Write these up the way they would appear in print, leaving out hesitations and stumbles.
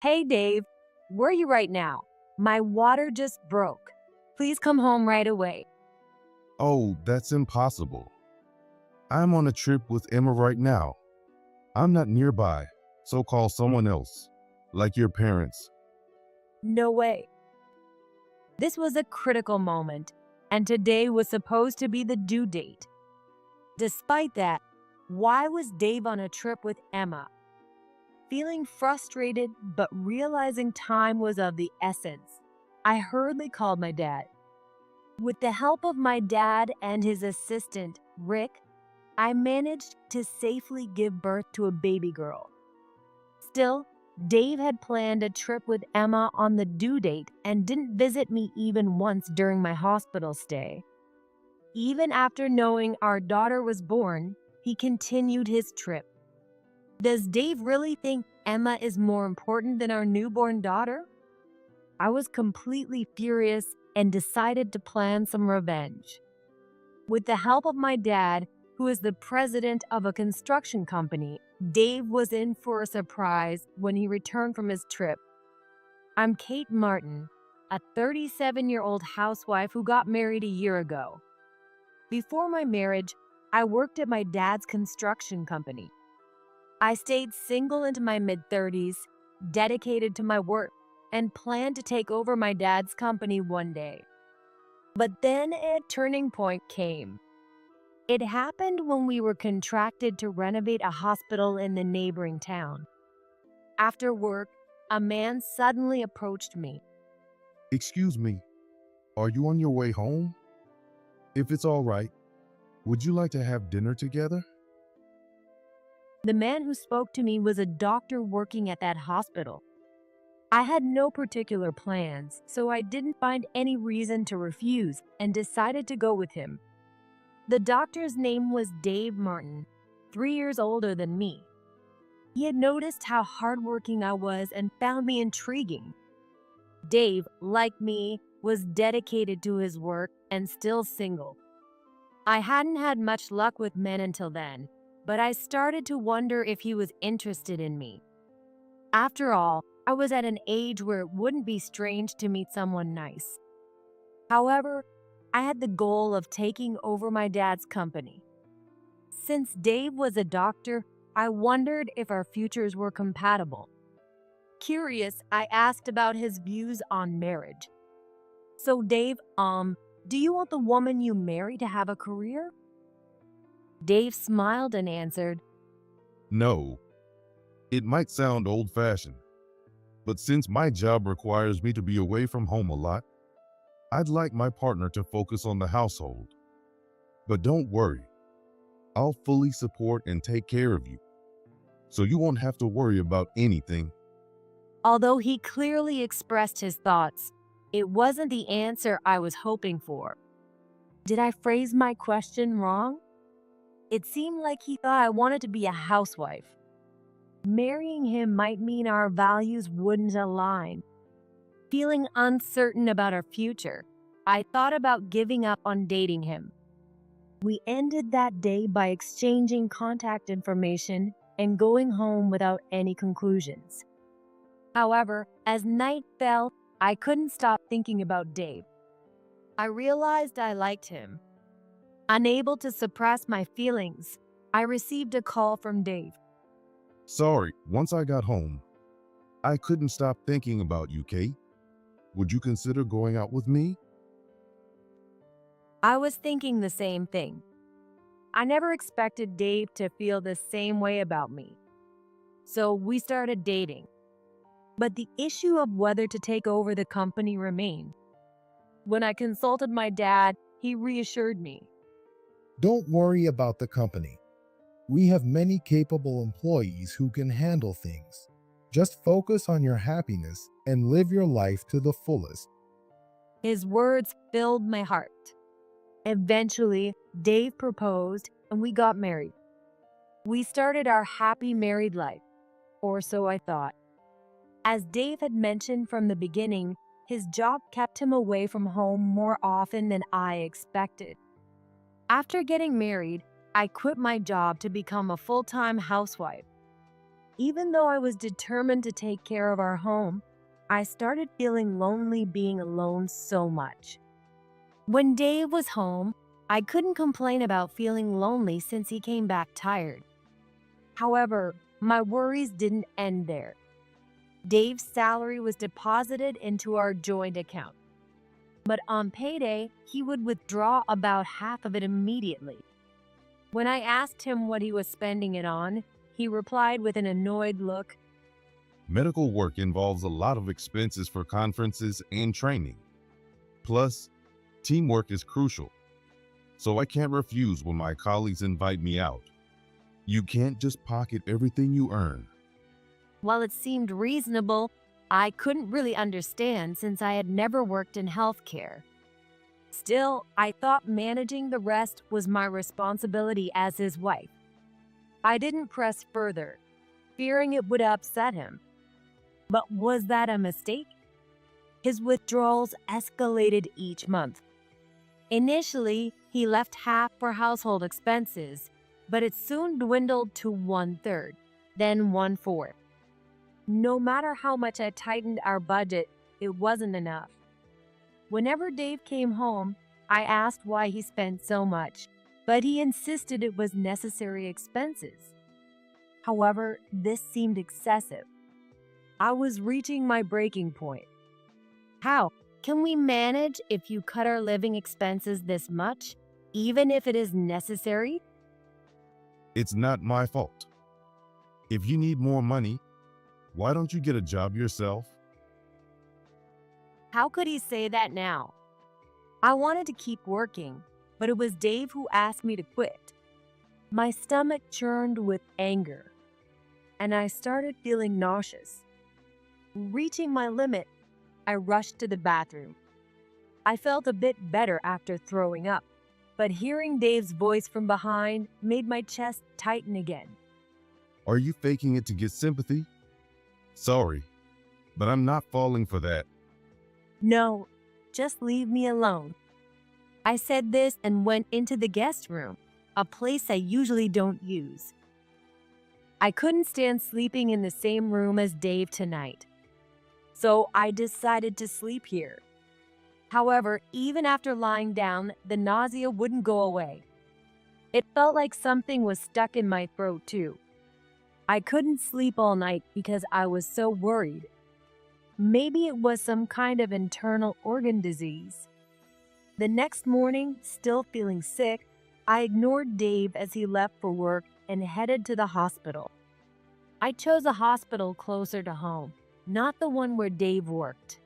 Hey Dave, where are you right now? My water just broke. Please come home right away. Oh, that's impossible. I'm on a trip with Emma right now. I'm not nearby, so call someone else, like your parents. No way. This was a critical moment, and today was supposed to be the due date. Despite that, why was Dave on a trip with Emma? Feeling frustrated but realizing time was of the essence, I hurriedly called my dad. With the help of my dad and his assistant, Rick, I managed to safely give birth to a baby girl. Still, Dave had planned a trip with Emma on the due date and didn't visit me even once during my hospital stay. Even after knowing our daughter was born, he continued his trip. Does Dave really think Emma is more important than our newborn daughter? I was completely furious and decided to plan some revenge. With the help of my dad, who is the president of a construction company, Dave was in for a surprise when he returned from his trip. I'm Kate Martin, a 37-year-old housewife who got married a year ago. Before my marriage, I worked at my dad's construction company. I stayed single into my mid-30s, dedicated to my work, and planned to take over my dad's company one day. But then a turning point came. It happened when we were contracted to renovate a hospital in the neighboring town. After work, a man suddenly approached me. Excuse me, are you on your way home? If it's all right, would you like to have dinner together? The man who spoke to me was a doctor working at that hospital. I had no particular plans, so I didn't find any reason to refuse and decided to go with him. The doctor's name was Dave Martin, 3 years older than me. He had noticed how hardworking I was and found me intriguing. Dave, like me, was dedicated to his work and still single. I hadn't had much luck with men until then, but I started to wonder if he was interested in me. After all, I was at an age where it wouldn't be strange to meet someone nice. However, I had the goal of taking over my dad's company. Since Dave was a doctor, I wondered if our futures were compatible. Curious, I asked about his views on marriage. So Dave, do you want the woman you marry to have a career? Dave smiled and answered, No. It might sound old-fashioned, but since my job requires me to be away from home a lot, I'd like my partner to focus on the household. But don't worry, I'll fully support and take care of you, so you won't have to worry about anything. Although he clearly expressed his thoughts, it wasn't the answer I was hoping for. Did I phrase my question wrong? It seemed like he thought I wanted to be a housewife. Marrying him might mean our values wouldn't align. Feeling uncertain about our future, I thought about giving up on dating him. We ended that day by exchanging contact information and going home without any conclusions. However, as night fell, I couldn't stop thinking about Dave. I realized I liked him. Unable to suppress my feelings, I received a call from Dave. Sorry, once I got home, I couldn't stop thinking about you, Kate. Would you consider going out with me? I was thinking the same thing. I never expected Dave to feel the same way about me. So we started dating. But the issue of whether to take over the company remained. When I consulted my dad, he reassured me. Don't worry about the company. We have many capable employees who can handle things. Just focus on your happiness and live your life to the fullest. His words filled my heart. Eventually, Dave proposed and we got married. We started our happy married life, or so I thought. As Dave had mentioned from the beginning, his job kept him away from home more often than I expected. After getting married, I quit my job to become a full-time housewife. Even though I was determined to take care of our home, I started feeling lonely being alone so much. When Dave was home, I couldn't complain about feeling lonely since he came back tired. However, my worries didn't end there. Dave's salary was deposited into our joint account, but on payday, he would withdraw about half of it immediately. When I asked him what he was spending it on, he replied with an annoyed look, Medical work involves a lot of expenses for conferences and training. Plus, teamwork is crucial, so I can't refuse when my colleagues invite me out. You can't just pocket everything you earn. While it seemed reasonable, I couldn't really understand since I had never worked in healthcare. Still, I thought managing the rest was my responsibility as his wife. I didn't press further, fearing it would upset him. But was that a mistake? His withdrawals escalated each month. Initially, he left half for household expenses, but it soon dwindled to 1/3, then 1/4. No matter how much I tightened our budget, it wasn't enough. Whenever Dave came home, I asked why he spent so much, but he insisted it was necessary expenses. However, this seemed excessive. I was reaching my breaking point. How can we manage if you cut our living expenses this much, even if it is necessary? It's not my fault. If you need more money, why don't you get a job yourself? How could he say that now? I wanted to keep working, but it was Dave who asked me to quit. My stomach churned with anger, and I started feeling nauseous. Reaching my limit, I rushed to the bathroom. I felt a bit better after throwing up, but hearing Dave's voice from behind made my chest tighten again. Are you faking it to get sympathy? Sorry, but I'm not falling for that. No, just leave me alone. I said this and went into the guest room, a place I usually don't use. I couldn't stand sleeping in the same room as Dave tonight, so I decided to sleep here. However, even after lying down, the nausea wouldn't go away. It felt like something was stuck in my throat too. I couldn't sleep all night because I was so worried. Maybe it was some kind of internal organ disease. The next morning, still feeling sick, I ignored Dave as he left for work and headed to the hospital. I chose a hospital closer to home, not the one where Dave worked.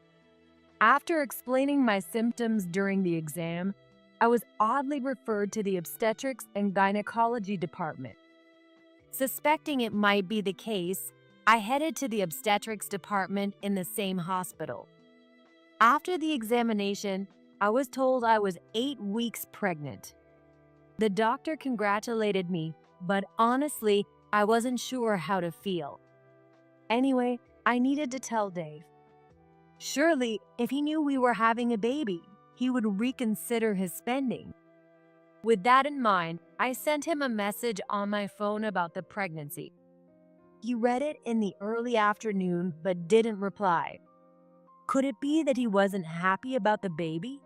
After explaining my symptoms during the exam, I was oddly referred to the obstetrics and gynecology department. Suspecting it might be the case, I headed to the obstetrics department in the same hospital. After the examination, I was told I was 8 weeks pregnant. The doctor congratulated me, but honestly, I wasn't sure how to feel. Anyway, I needed to tell Dave. Surely, if he knew we were having a baby, he would reconsider his spending. With that in mind, I sent him a message on my phone about the pregnancy. He read it in the early afternoon but didn't reply. Could it be that he wasn't happy about the baby?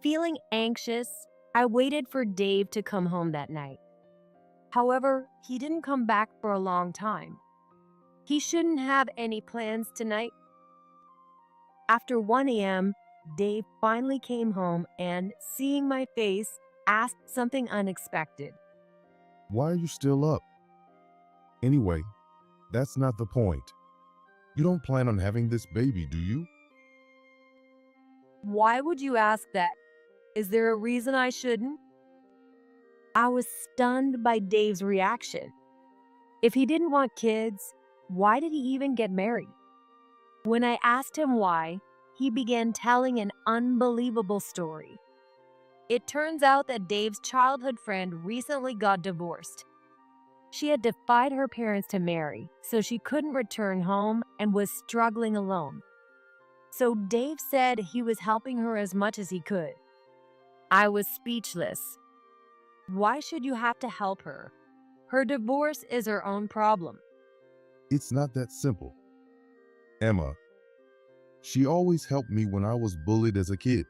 Feeling anxious, I waited for Dave to come home that night. However, he didn't come back for a long time. He shouldn't have any plans tonight. After 1 a.m., Dave finally came home and, seeing my face, asked something unexpected. Why are you still up? Anyway, that's not the point. You don't plan on having this baby, do you? Why would you ask that? Is there a reason I shouldn't? I was stunned by Dave's reaction. If he didn't want kids, why did he even get married? When I asked him why, he began telling an unbelievable story. It turns out that Dave's childhood friend recently got divorced. She had defied her parents to marry, so she couldn't return home and was struggling alone. So Dave said he was helping her as much as he could. I was speechless. Why should you have to help her? Her divorce is her own problem. It's not that simple. Emma, she always helped me when I was bullied as a kid.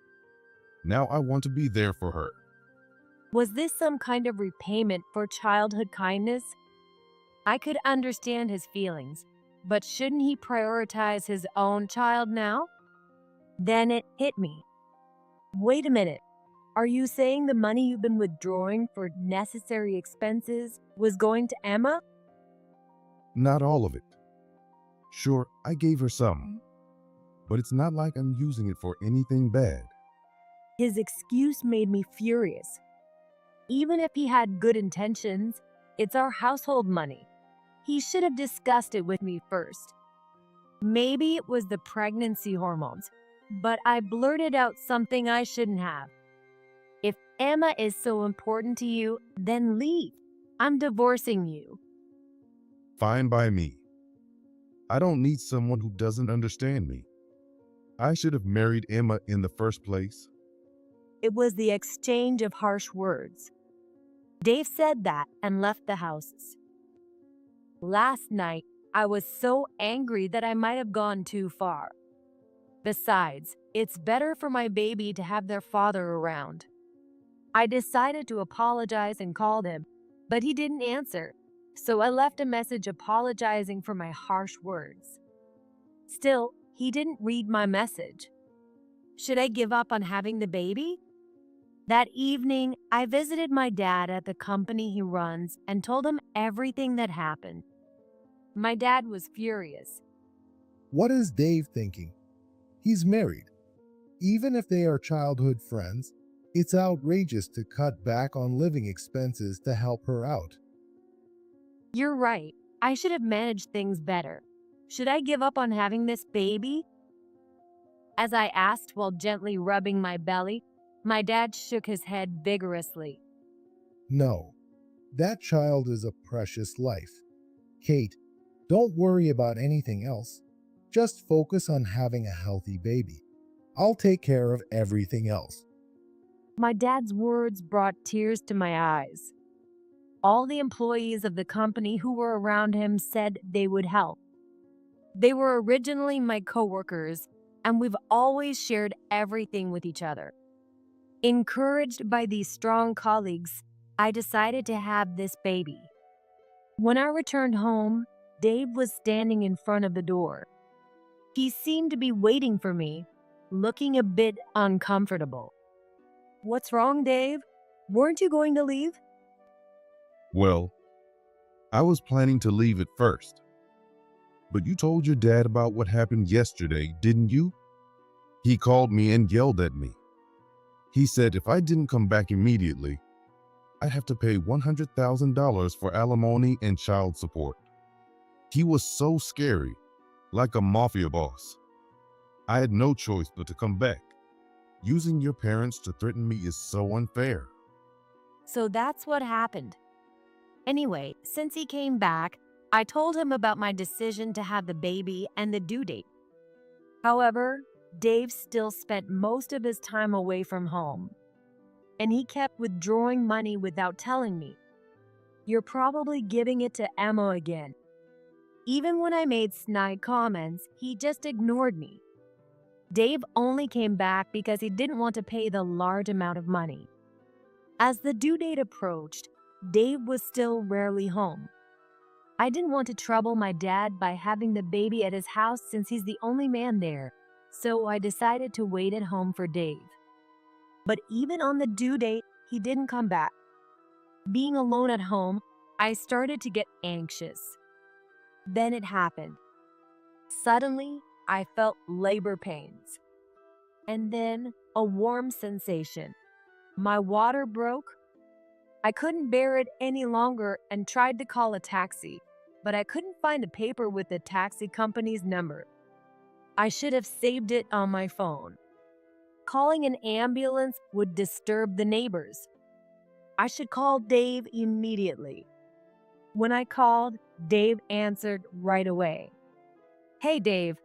Now I want to be there for her. Was this some kind of repayment for childhood kindness? I could understand his feelings, but shouldn't he prioritize his own child now? Then it hit me. Wait a minute. Are you saying the money you've been withdrawing for necessary expenses was going to Emma? Not all of it. Sure, I gave her some, but it's not like I'm using it for anything bad. His excuse made me furious. Even if he had good intentions, it's our household money. He should have discussed it with me first. Maybe it was the pregnancy hormones, but I blurted out something I shouldn't have. If Emma is so important to you, then leave. I'm divorcing you. Fine by me. I don't need someone who doesn't understand me. I should have married Emma in the first place. It was the exchange of harsh words. Dave said that and left the houses. Last night, I was so angry that I might have gone too far. Besides, it's better for my baby to have their father around. I decided to apologize and called him, but he didn't answer, so I left a message apologizing for my harsh words. Still, he didn't read my message. Should I give up on having the baby? That evening, I visited my dad at the company he runs and told him everything that happened. My dad was furious. What is Dave thinking? He's married. Even if they are childhood friends, it's outrageous to cut back on living expenses to help her out. You're right. I should have managed things better. Should I give up on having this baby? As I asked while gently rubbing my belly, my dad shook his head vigorously. No, that child is a precious life. Kate, don't worry about anything else. Just focus on having a healthy baby. I'll take care of everything else. My dad's words brought tears to my eyes. All the employees of the company who were around him said they would help. They were originally my coworkers, and we've always shared everything with each other. Encouraged by these strong colleagues, I decided to have this baby. When I returned home, Dave was standing in front of the door. He seemed to be waiting for me, looking a bit uncomfortable. What's wrong, Dave? Weren't you going to leave? Well, I was planning to leave at first. But you told your dad about what happened yesterday, didn't you? He called me and yelled at me. He said if I didn't come back immediately, I'd have to pay $100,000 for alimony and child support. He was so scary, like a mafia boss. I had no choice but to come back. Using your parents to threaten me is so unfair. So that's what happened. Anyway, since he came back, I told him about my decision to have the baby and the due date. However, Dave still spent most of his time away from home, and he kept withdrawing money without telling me. You're probably giving it to Emma again. Even when I made snide comments, he just ignored me. Dave only came back because he didn't want to pay the large amount of money. As the due date approached, Dave was still rarely home. I didn't want to trouble my dad by having the baby at his house since he's the only man there, so I decided to wait at home for Dave. But even on the due date, he didn't come back. Being alone at home, I started to get anxious. Then it happened. Suddenly, I felt labor pains. And then a warm sensation. My water broke. I couldn't bear it any longer and tried to call a taxi, but I couldn't find a paper with the taxi company's number. I should have saved it on my phone. Calling an ambulance would disturb the neighbors. I should call Dave immediately. When I called, Dave answered right away. Hey Dave,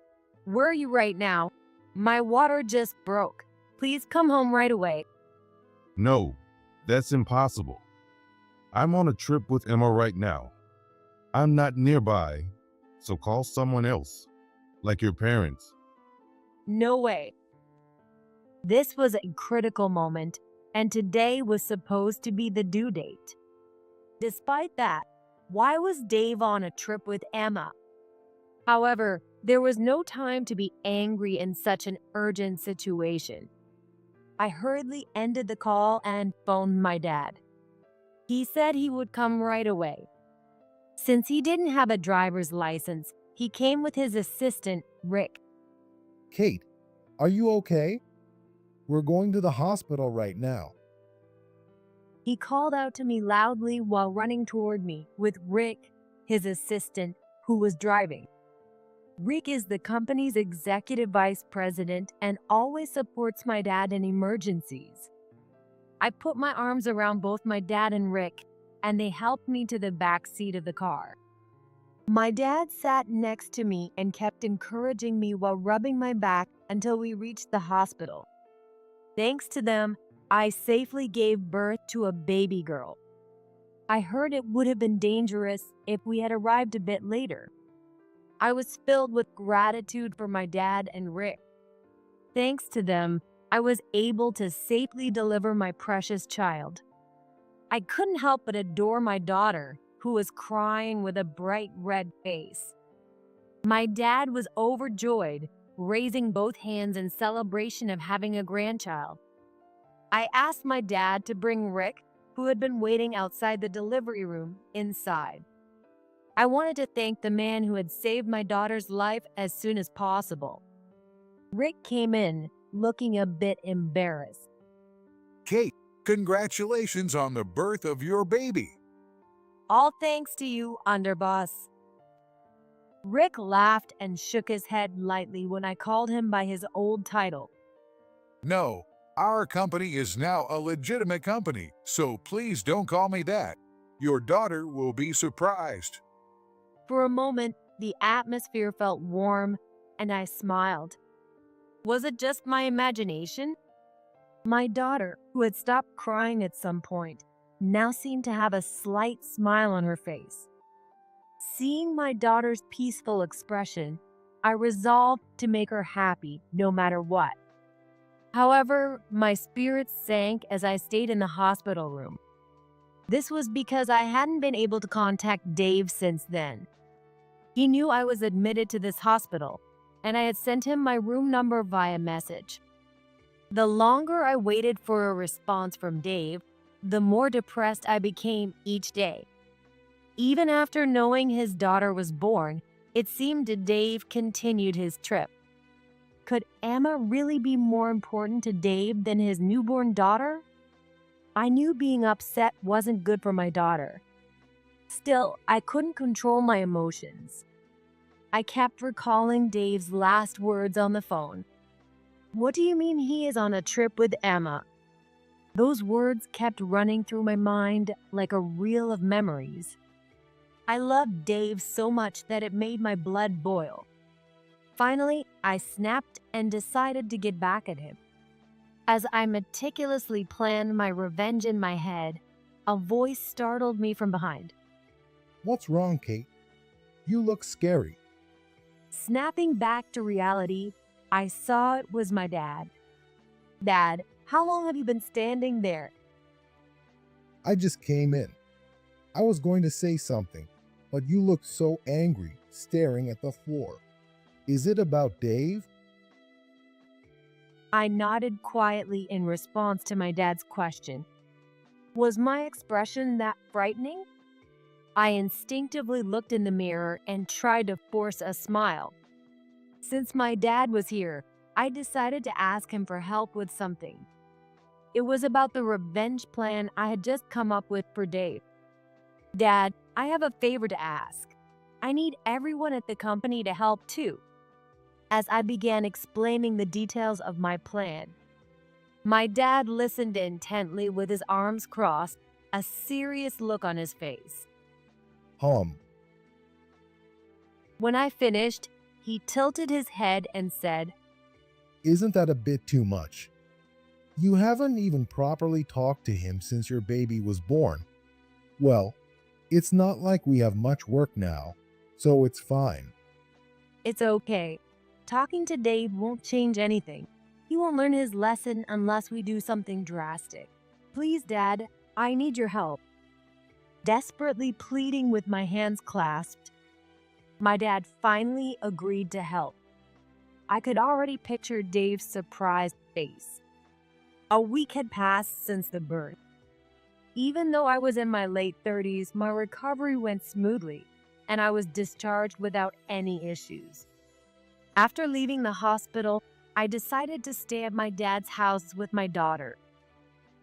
where are you right now? My water just broke. Please come home right away. No, that's impossible. I'm on a trip with Emma right now. I'm not nearby, So call someone else, like your parents. No way. This was a critical moment, and today was supposed to be the due date. Despite that, why was Dave on a trip with Emma? However, there was no time to be angry in such an urgent situation. I hurriedly ended the call and phoned my dad. He said he would come right away. Since he didn't have a driver's license, he came with his assistant, Rick. Kate, are you okay? We're going to the hospital right now. He called out to me loudly while running toward me with Rick, his assistant, who was driving. Rick is the company's executive vice president and always supports my dad in emergencies. I put my arms around both my dad and Rick, and they helped me to the back seat of the car. My dad sat next to me and kept encouraging me while rubbing my back until we reached the hospital. Thanks to them, I safely gave birth to a baby girl. I heard it would have been dangerous if we had arrived a bit later. I was filled with gratitude for my dad and Rick. Thanks to them, I was able to safely deliver my precious child. I couldn't help but adore my daughter, who was crying with a bright red face. My dad was overjoyed, raising both hands in celebration of having a grandchild. I asked my dad to bring Rick, who had been waiting outside the delivery room, inside. I wanted to thank the man who had saved my daughter's life as soon as possible. Rick came in, looking a bit embarrassed. Kate, congratulations on the birth of your baby. All thanks to you, underboss. Rick laughed and shook his head lightly when I called him by his old title. No, our company is now a legitimate company, so please don't call me that. Your daughter will be surprised. For a moment, the atmosphere felt warm, and I smiled. Was it just my imagination? My daughter, who had stopped crying at some point, now seemed to have a slight smile on her face. Seeing my daughter's peaceful expression, I resolved to make her happy no matter what. However, my spirits sank as I stayed in the hospital room. This was because I hadn't been able to contact Dave since then. He knew I was admitted to this hospital, and I had sent him my room number via message. The longer I waited for a response from Dave, the more depressed I became each day. Even after knowing his daughter was born, it seemed Dave continued his trip. Could Emma really be more important to Dave than his newborn daughter? I knew being upset wasn't good for my daughter. Still, I couldn't control my emotions. I kept recalling Dave's last words on the phone. What do you mean he is on a trip with Emma? Those words kept running through my mind like a reel of memories. I loved Dave so much that it made my blood boil. Finally, I snapped and decided to get back at him. As I meticulously planned my revenge in my head, a voice startled me from behind. What's wrong, Kate? You look scary. Snapping back to reality, I saw it was my dad. Dad, how long have you been standing there? I just came in. I was going to say something, but you looked so angry, staring at the floor. Is it about Dave? I nodded quietly in response to my dad's question. Was my expression that frightening? I instinctively looked in the mirror and tried to force a smile. Since my dad was here, I decided to ask him for help with something. It was about the revenge plan I had just come up with for Dave. Dad, I have a favor to ask. I need everyone at the company to help too. As I began explaining the details of my plan, my dad listened intently with his arms crossed, a serious look on his face. When I finished, he tilted his head and said, Isn't that a bit too much? You haven't even properly talked to him since your baby was born. Well, it's not like we have much work now, so it's fine. It's okay. Talking to Dave won't change anything. He won't learn his lesson unless we do something drastic. Please, Dad, I need your help. Desperately pleading with my hands clasped, my dad finally agreed to help. I could already picture Dave's surprised face. A week had passed since the birth. Even though I was in my late 30s, my recovery went smoothly, and I was discharged without any issues. After leaving the hospital, I decided to stay at my dad's house with my daughter.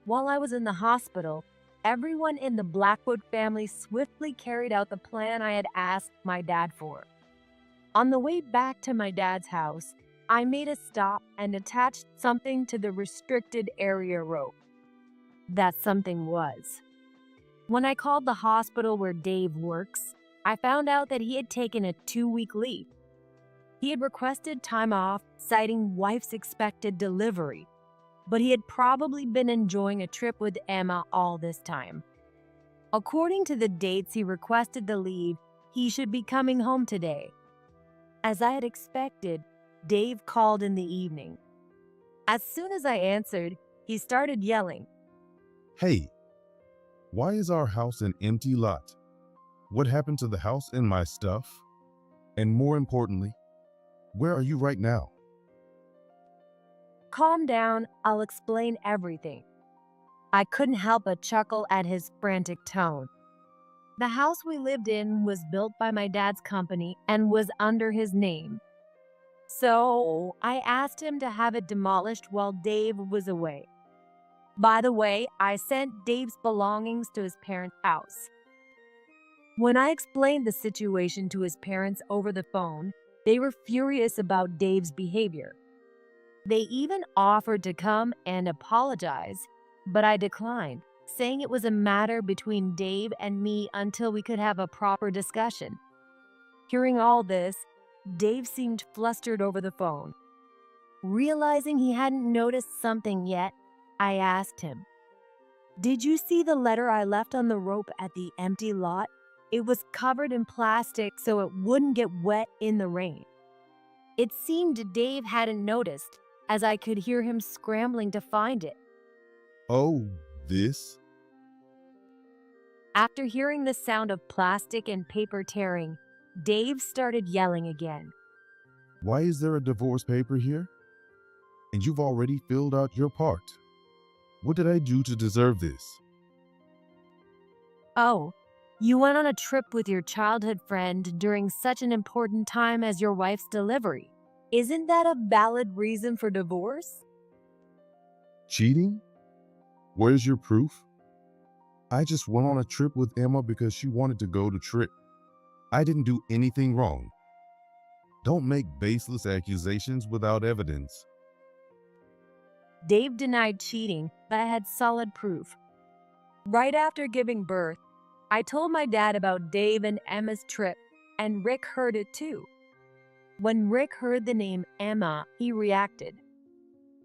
While I was in the hospital, everyone in the Blackwood family swiftly carried out the plan I had asked my dad for. On the way back to my dad's house, I made a stop and attached something to the restricted area rope. That something was. When I called the hospital where Dave works, I found out that he had taken a 2-week leave. He had requested time off, citing wife's expected delivery, but he had probably been enjoying a trip with Emma all this time. According to the dates he requested the leave, he should be coming home today. As I had expected, Dave called in the evening. As soon as I answered, he started yelling. Hey, why is our house an empty lot? What happened to the house and my stuff? And more importantly, where are you right now? Calm down, I'll explain everything. I couldn't help but chuckle at his frantic tone. The house we lived in was built by my dad's company and was under his name. So I asked him to have it demolished while Dave was away. By the way, I sent Dave's belongings to his parents' house. When I explained the situation to his parents over the phone, they were furious about Dave's behavior. They even offered to come and apologize, but I declined, saying it was a matter between Dave and me until we could have a proper discussion. Hearing all this, Dave seemed flustered over the phone. Realizing he hadn't noticed something yet, I asked him, "Did you see the letter I left on the rope at the empty lot? It was covered in plastic so it wouldn't get wet in the rain." It seemed Dave hadn't noticed, as I could hear him scrambling to find it. Oh, this? After hearing the sound of plastic and paper tearing, Dave started yelling again. Why is there a divorce paper here? And you've already filled out your part. What did I do to deserve this? Oh, you went on a trip with your childhood friend during such an important time as your wife's delivery. Isn't that a valid reason for divorce? Cheating? Where's your proof? I just went on a trip with Emma because she wanted to go to trip. I didn't do anything wrong. Don't make baseless accusations without evidence. Dave denied cheating, but I had solid proof. Right after giving birth, I told my dad about Dave and Emma's trip, and Rick heard it too. When Rick heard the name Emma, he reacted.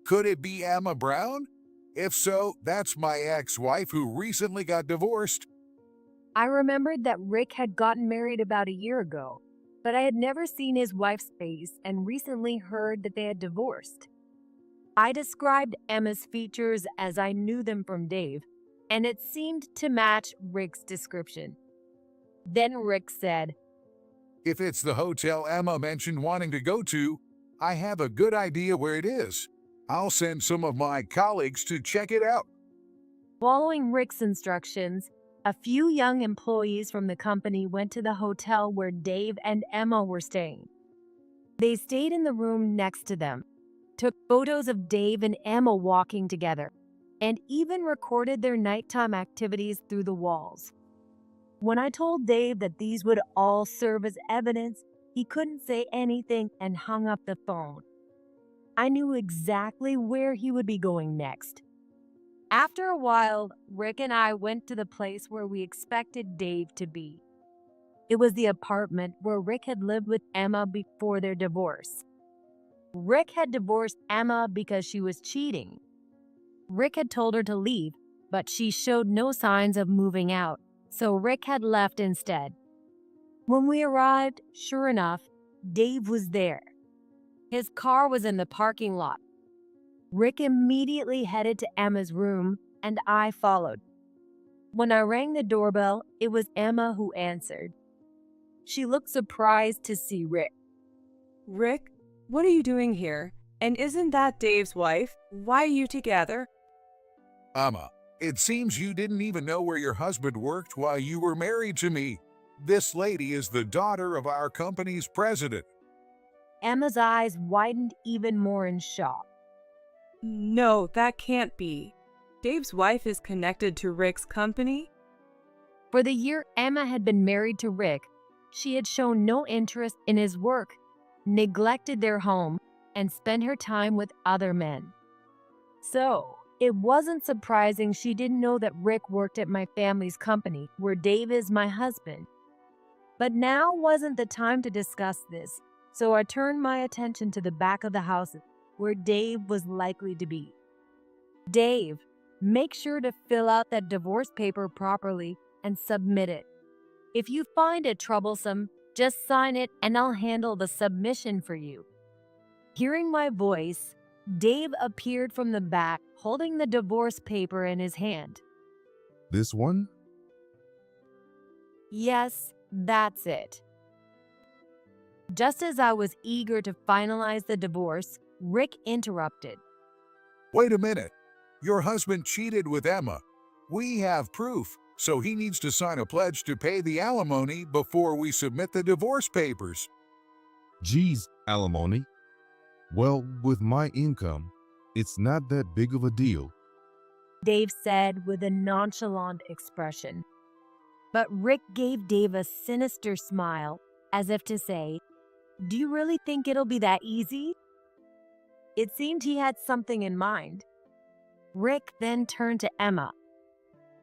Could it be Emma Brown? If so, that's my ex-wife who recently got divorced. I remembered that Rick had gotten married about a year ago, but I had never seen his wife's face and recently heard that they had divorced. I described Emma's features as I knew them from Dave, and it seemed to match Rick's description. Then Rick said, If it's the hotel Emma mentioned wanting to go to, I have a good idea where it is. I'll send some of my colleagues to check it out. Following Rick's instructions, a few young employees from the company went to the hotel where Dave and Emma were staying. They stayed in the room next to them, took photos of Dave and Emma walking together, and even recorded their nighttime activities through the walls. When I told Dave that these would all serve as evidence, he couldn't say anything and hung up the phone. I knew exactly where he would be going next. After a while, Rick and I went to the place where we expected Dave to be. It was the apartment where Rick had lived with Emma before their divorce. Rick had divorced Emma because she was cheating. Rick had told her to leave, but she showed no signs of moving out, so Rick had left instead. When we arrived, sure enough, Dave was there. His car was in the parking lot. Rick immediately headed to Emma's room, and I followed. When I rang the doorbell, it was Emma who answered. She looked surprised to see Rick. Rick, what are you doing here? And isn't that Dave's wife? Why are you together? Emma, it seems you didn't even know where your husband worked while you were married to me. This lady is the daughter of our company's president. Emma's eyes widened even more in shock. No, that can't be. Dave's wife is connected to Rick's company? For the year Emma had been married to Rick, she had shown no interest in his work, neglected their home, and spent her time with other men. So, it wasn't surprising she didn't know that Rick worked at my family's company, where Dave is my husband. But now wasn't the time to discuss this, so I turned my attention to the back of the house, where Dave was likely to be. Dave, make sure to fill out that divorce paper properly and submit it. If you find it troublesome, just sign it and I'll handle the submission for you. Hearing my voice, Dave appeared from the back holding the divorce paper in his hand. This one? Yes, that's it. Just as I was eager to finalize the divorce, Rick interrupted. Wait a minute. Your husband cheated with Emma. We have proof, so he needs to sign a pledge to pay the alimony before we submit the divorce papers. Geez, alimony. Well, with my income, it's not that big of a deal. Dave said with a nonchalant expression. But Rick gave Dave a sinister smile, as if to say, "Do you really think it'll be that easy?" It seemed he had something in mind. Rick then turned to Emma.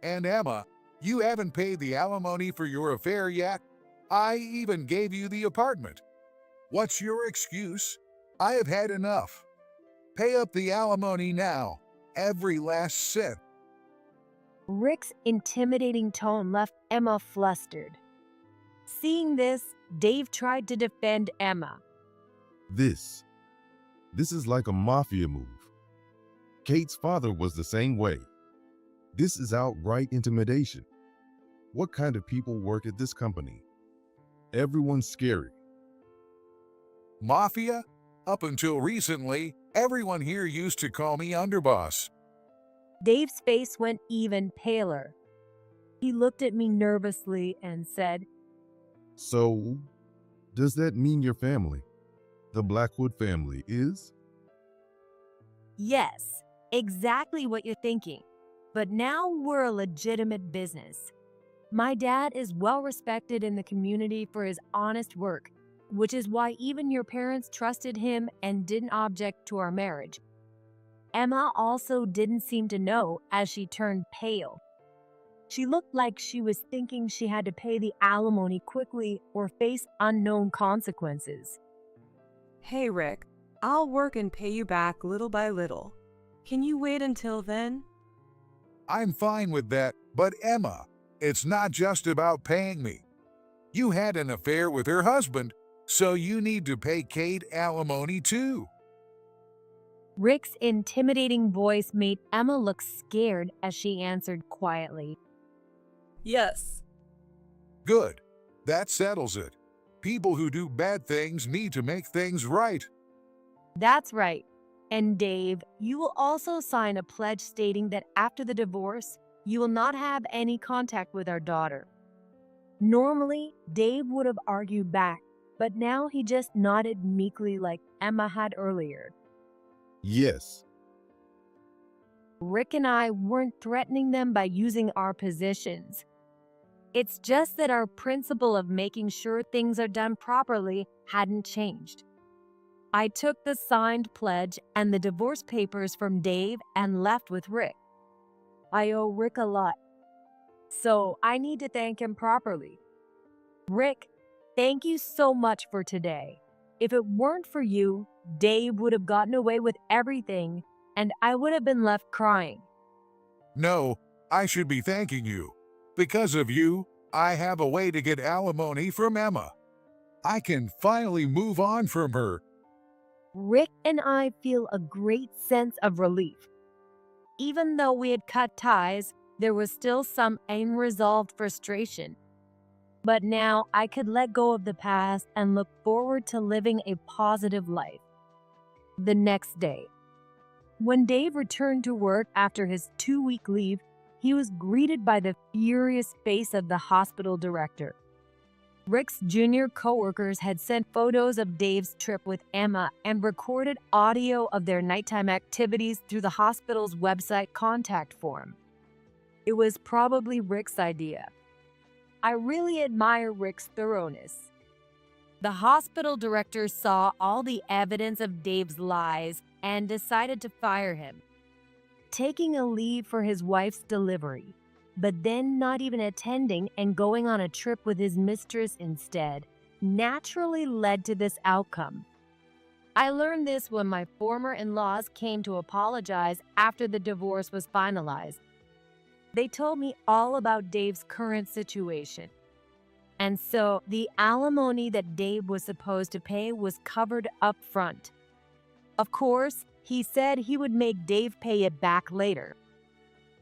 And Emma, you haven't paid the alimony for your affair yet. I even gave you the apartment. What's your excuse? I have had enough. Pay up the alimony now, every last cent. Rick's intimidating tone left Emma flustered. Seeing this, Dave tried to defend Emma. This is like a mafia move. Kate's father was the same way. This is outright intimidation. What kind of people work at this company? Everyone's scary. Mafia? Up until recently, everyone here used to call me underboss. Dave's face went even paler. He looked at me nervously and said, So, does that mean your family, the Blackwood family, is? "Yes, exactly what you're thinking. But now we're a legitimate business. My dad is well respected in the community for his honest work, which is why even your parents trusted him and didn't object to our marriage." Emma also didn't seem to know as she turned pale. She looked like she was thinking she had to pay the alimony quickly or face unknown consequences. Hey Rick, I'll work and pay you back little by little. Can you wait until then? I'm fine with that, but Emma, it's not just about paying me. You had an affair with her husband, so you need to pay Kate alimony too. Rick's intimidating voice made Emma look scared as she answered quietly. Yes. Good. That settles it. People who do bad things need to make things right. That's right. And Dave, you will also sign a pledge stating that after the divorce, you will not have any contact with our daughter. Normally, Dave would have argued back, but now he just nodded meekly like Emma had earlier. Yes. Rick and I weren't threatening them by using our positions. It's just that our principle of making sure things are done properly hadn't changed. I took the signed pledge and the divorce papers from Dave and left with Rick. I owe Rick a lot, so I need to thank him properly. Rick, thank you so much for today. If it weren't for you, Dave would have gotten away with everything, and I would have been left crying. No, I should be thanking you. Because of you, I have a way to get alimony from Emma. I can finally move on from her. Rick and I feel a great sense of relief. Even though we had cut ties, there was still some unresolved frustration. But now I could let go of the past and look forward to living a positive life. The next day, when Dave returned to work after his 2-week leave, he was greeted by the furious face of the hospital director. Rick's junior coworkers had sent photos of Dave's trip with Emma and recorded audio of their nighttime activities through the hospital's website contact form. It was probably Rick's idea. I really admire Rick's thoroughness. The hospital director saw all the evidence of Dave's lies and decided to fire him, taking a leave for his wife's delivery, but then not even attending and going on a trip with his mistress instead, naturally led to this outcome. I learned this when my former in-laws came to apologize after the divorce was finalized. They told me all about Dave's current situation. And so the alimony that Dave was supposed to pay was covered up front. Of course, he said he would make Dave pay it back later.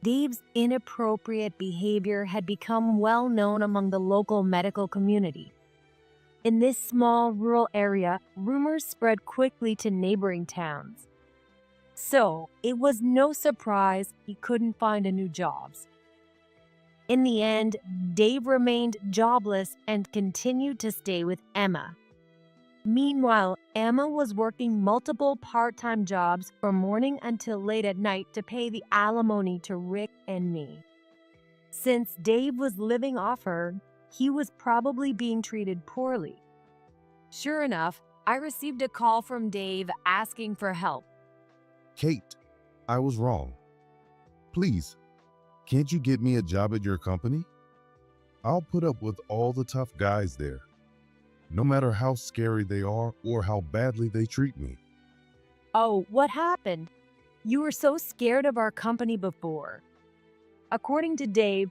Dave's inappropriate behavior had become well known among the local medical community. In this small rural area, rumors spread quickly to neighboring towns. So, it was no surprise he couldn't find a new job. In the end, Dave remained jobless and continued to stay with Emma. Meanwhile, Emma was working multiple part-time jobs from morning until late at night to pay the alimony to Rick and me. Since Dave was living off her, he was probably being treated poorly. Sure enough, I received a call from Dave asking for help. Kate, I was wrong. Please, can't you get me a job at your company? I'll put up with all the tough guys there, no matter how scary they are or how badly they treat me. Oh, what happened? You were so scared of our company before. According to Dave,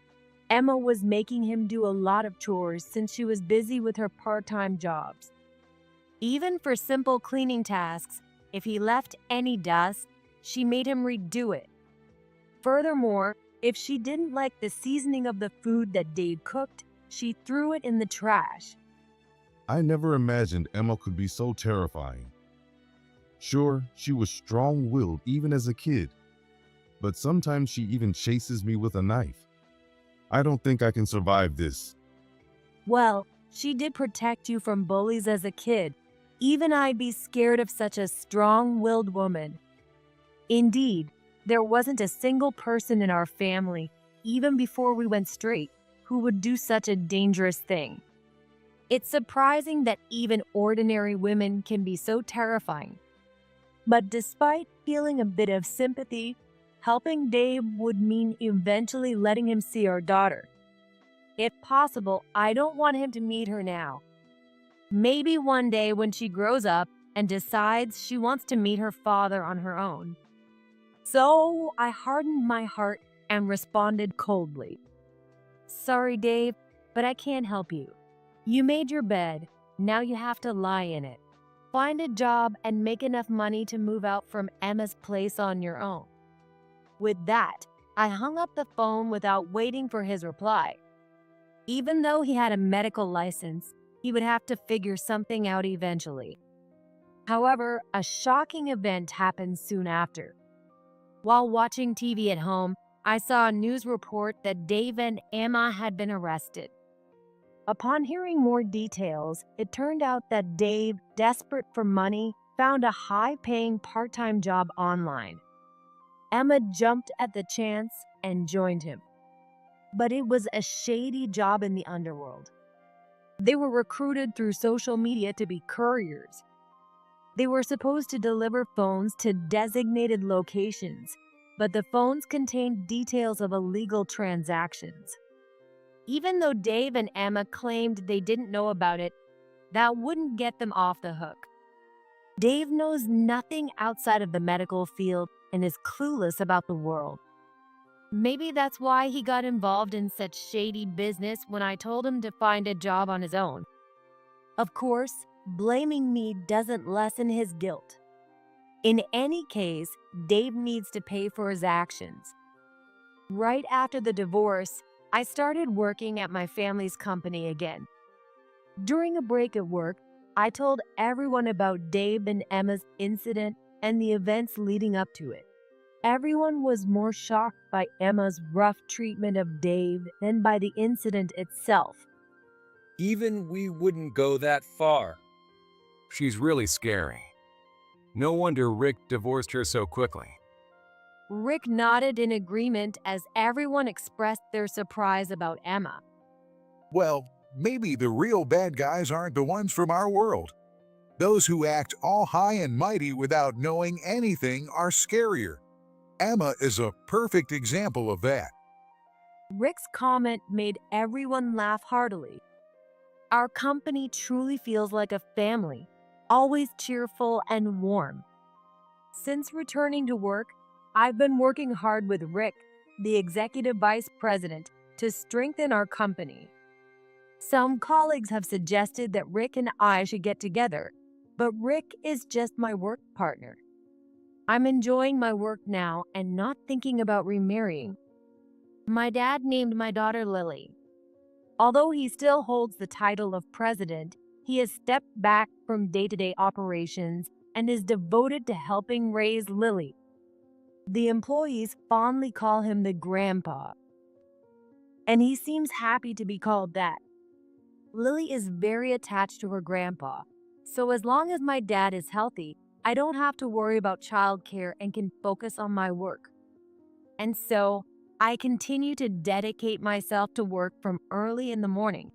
Emma was making him do a lot of chores since she was busy with her part-time jobs. Even for simple cleaning tasks, if he left any dust, she made him redo it. Furthermore, if she didn't like the seasoning of the food that Dave cooked, she threw it in the trash. I never imagined Emma could be so terrifying. Sure, she was strong-willed even as a kid, but sometimes she even chases me with a knife. I don't think I can survive this. Well, she did protect you from bullies as a kid. Even I'd be scared of such a strong-willed woman. Indeed, there wasn't a single person in our family, even before we went straight, who would do such a dangerous thing. It's surprising that even ordinary women can be so terrifying. But despite feeling a bit of sympathy, helping Dave would mean eventually letting him see our daughter. If possible, I don't want him to meet her now. Maybe one day when she grows up and decides she wants to meet her father on her own. So I hardened my heart and responded coldly. Sorry, Dave, but I can't help you. You made your bed, now you have to lie in it. Find a job and make enough money to move out from Emma's place on your own. With that, I hung up the phone without waiting for his reply. Even though he had a medical license, he would have to figure something out eventually. However, a shocking event happened soon after. While watching TV at home, I saw a news report that Dave and Emma had been arrested. Upon hearing more details, it turned out that Dave, desperate for money, found a high-paying part-time job online. Emma jumped at the chance and joined him. But it was a shady job in the underworld. They were recruited through social media to be couriers. They were supposed to deliver phones to designated locations, but the phones contained details of illegal transactions. Even though Dave and Emma claimed they didn't know about it, that wouldn't get them off the hook. Dave knows nothing outside of the medical field and is clueless about the world. Maybe that's why he got involved in such shady business when I told him to find a job on his own. Of course, blaming me doesn't lessen his guilt. In any case, Dave needs to pay for his actions. Right after the divorce, I started working at my family's company again. During a break at work, I told everyone about Dave and Emma's incident and the events leading up to it. Everyone was more shocked by Emma's rough treatment of Dave than by the incident itself. Even we wouldn't go that far. She's really scary. No wonder Rick divorced her so quickly. Rick nodded in agreement as everyone expressed their surprise about Emma. Well, maybe the real bad guys aren't the ones from our world. Those who act all high and mighty without knowing anything are scarier. Emma is a perfect example of that. Rick's comment made everyone laugh heartily. Our company truly feels like a family, always cheerful and warm. Since returning to work, I've been working hard with Rick, the executive vice president, to strengthen our company. Some colleagues have suggested that Rick and I should get together, but Rick is just my work partner. I'm enjoying my work now and not thinking about remarrying. My dad named my daughter Lily. Although he still holds the title of president, he has stepped back from day-to-day operations and is devoted to helping raise Lily. The employees fondly call him the grandpa, and he seems happy to be called that. Lily is very attached to her grandpa, so as long as my dad is healthy, I don't have to worry about childcare and can focus on my work. And so, I continue to dedicate myself to work from early in the morning